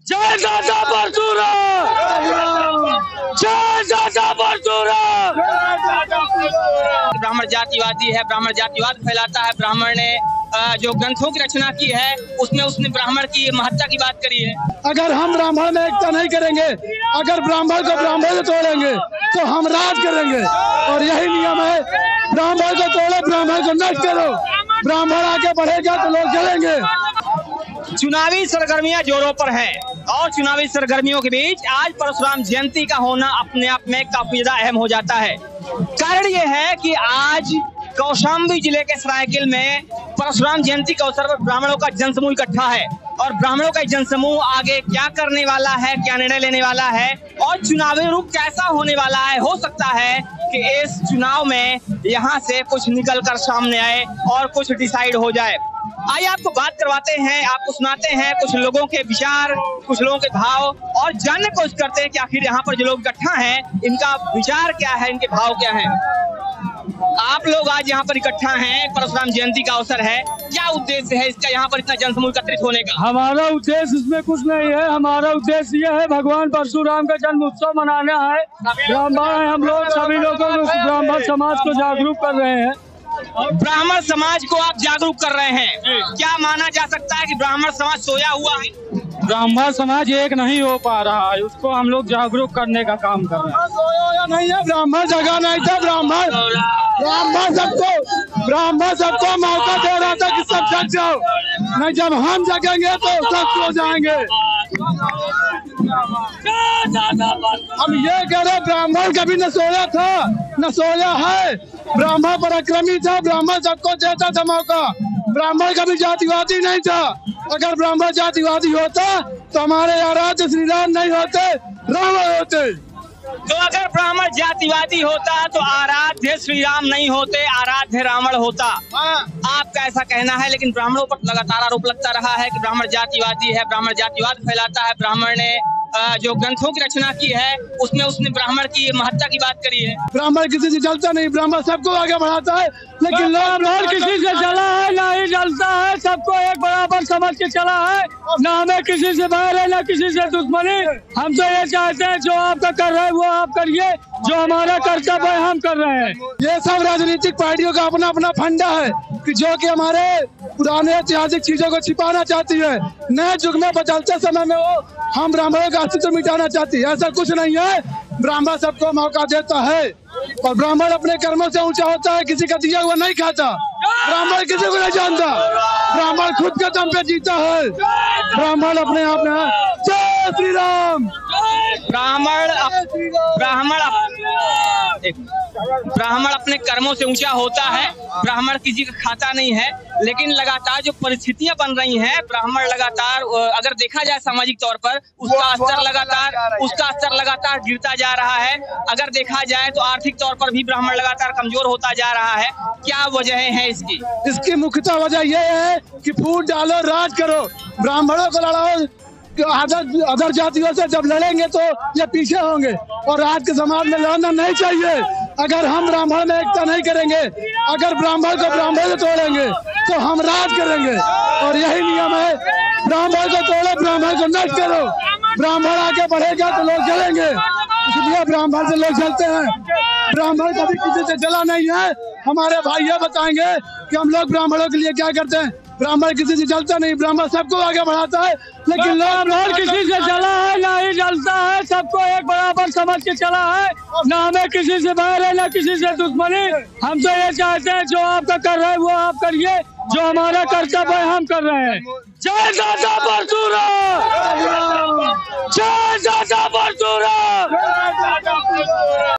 जय दादा परशुराम, जय दादा परशुराम। ब्राह्मण जातिवादी है, ब्राह्मण जातिवाद फैलाता है। ब्राह्मण ने जो ग्रंथों की रचना की है उसमें उसने ब्राह्मण की महत्ता की बात करी है। अगर हम ब्राह्मण में एकता नहीं करेंगे, अगर ब्राह्मण को ब्राह्मण से तोड़ेंगे तो हम राज करेंगे, और यही नियम है। ब्राह्मण को तोड़ो, ब्राह्मण को नष्ट करो, ब्राह्मण आगे बढ़ेगा तो लोग चलेंगे। चुनावी सरगर्मियां जोरों पर हैं और चुनावी सरगर्मियों के बीच आज परशुराम जयंती का होना अपने आप में काफी ज्यादा अहम हो जाता है। कारण ये है कि आज कौशाम्बी जिले के सरायकिल में परशुराम जयंती के अवसर पर ब्राह्मणों का जनसमूह इकट्ठा है और ब्राह्मणों का जनसमूह आगे क्या करने वाला है, क्या निर्णय लेने वाला है और चुनावी रूप कैसा होने वाला है। हो सकता है कि इस चुनाव में यहाँ से कुछ निकल कर सामने आए और कुछ डिसाइड हो जाए। आइए आपको बात करवाते हैं, आपको सुनाते हैं कुछ लोगों के विचार, कुछ लोगों के भाव और जानने की कोशिश करते हैं कि आखिर यहाँ पर जो लोग इकट्ठा हैं इनका विचार क्या है, इनके भाव क्या हैं। आप लोग आज यहाँ पर इकट्ठा हैं, परशुराम जयंती का अवसर है, क्या उद्देश्य है इसका यहाँ पर इतना जनसमूह एकत्रित होने का? हमारा उद्देश्य इसमें कुछ नहीं है। हमारा उद्देश्य ये है भगवान परशुराम का जन्म उत्सव मनाना है। ब्राह्मण हम लोग सभी लोगों को, ब्राह्मण समाज को जागरूक कर रहे हैं। ब्राह्मण समाज को आप जागरूक कर रहे हैं, क्या माना जा सकता है कि ब्राह्मण समाज सोया हुआ है? ब्राह्मण समाज एक नहीं हो पा रहा है, उसको हम लोग जागरूक करने का काम कर रहे हैं। सोया नहीं है, ब्राह्मण जगा नहीं था। ब्राह्मण सबको मौका दे रहा था कि सब जग जाओ, नहीं जब हम जगेंगे तो सब सो जाएंगे। हम ये कह रहे ब्राह्मण कभी न सोया था, न सोया है। ब्राह्मण पराक्रमी था, ब्राह्मण सबको देता था मौका। ब्राह्मण कभी जातिवादी नहीं था। अगर ब्राह्मण जातिवादी होता तो हमारे आराध्य श्री राम नहीं होते, रावण होते। तो अगर ब्राह्मण जातिवादी होता तो आराध्य श्री राम नहीं होते, आराध्य रावण होता। आपका ऐसा कहना है, लेकिन ब्राह्मणों पर लगातार आरोप लगता रहा है कि ब्राह्मण जातिवादी है, ब्राह्मण जातिवाद फैलाता है। ब्राह्मण ने जो ग्रंथों की रचना की है उसमें उसने ब्राह्मण की महत्ता की बात करी है। ब्राह्मण किसी से जलता नहीं, ब्राह्मण सबको आगे बढ़ाता है, लेकिन ब्राह्मण किसी से जला है ना ही जलता है, सबको एक बराबर समझ के चला है। ना हमें किसी से बैर है, ना किसी से दुश्मनी। हम तो ये चाहते हैं जो आपका कर रहे हैं वो आप करिए, जो हमारा कर्तव्य है हम कर रहे हैं। ये सब राजनीतिक पार्टियों का अपना अपना फंडा है कि जो कि हमारे पुराने ऐतिहासिक चीजों को छिपाना चाहती है। नए युग में बदलते समय में वो हम ब्राह्मणों का अस्तित्व मिटाना चाहती है। ऐसा कुछ नहीं है, ब्राह्मण सबको मौका देता है और ब्राह्मण अपने कर्मों से ऊंचा होता है, किसी का दिया हुआ नहीं खाता। ब्राह्मण किसी को नहीं जानता, ब्राह्मण खुद के दम पे जीता है। ब्राह्मण अपने आप में जय श्री राम। ब्राह्मण अपने कर्मों से ऊंचा होता है, ब्राह्मण किसी का खाता नहीं है। लेकिन लगातार जो परिस्थितियां बन रही हैं, ब्राह्मण लगातार अगर देखा जाए सामाजिक तौर पर उसका स्तर लगातार गिरता जा रहा है। अगर देखा जाए तो आर्थिक तौर पर भी ब्राह्मण लगातार कमजोर होता जा रहा है। क्या वजह है इसकी मुख्यतः वजह यह है कि फूट डालो, राज करो, ब्राह्मणों को लड़ाओ। अदर जातियों से जब लड़ेंगे तो ये पीछे होंगे और आज के समाज में लड़ना नहीं चाहिए। अगर हम ब्राह्मण में एकता नहीं करेंगे, अगर ब्राह्मण को ब्राह्मण से तोड़ेंगे तो हम राज करेंगे, और यही नियम है। ब्राह्मण को तोड़ो, ब्राह्मण को नष्ट करो, ब्राह्मण आगे बढ़ेगा तो लोग जलेंगे, इसलिए ब्राह्मण से लोग जलते हैं। ब्राह्मण कभी किसी से जला नहीं है। हमारे भाई ये बताएंगे कि हम लोग ब्राह्मणों के लिए क्या करते हैं। ब्राह्मण किसी से जलता नहीं, ब्राह्मण सबको आगे बढ़ाता है, लेकिन ब्राह्मण किसी से जला है ना ही जलता है, सबको एक बराबर समझ के चला है। ना हमें किसी से बैर है, ना किसी से दुश्मनी। हम तो ये चाहते हैं जो आपका कर रहे हैं वो आप करिए, जो हमारा कर्तव्य है हम कर रहे हैं। जय दादा परशुराम,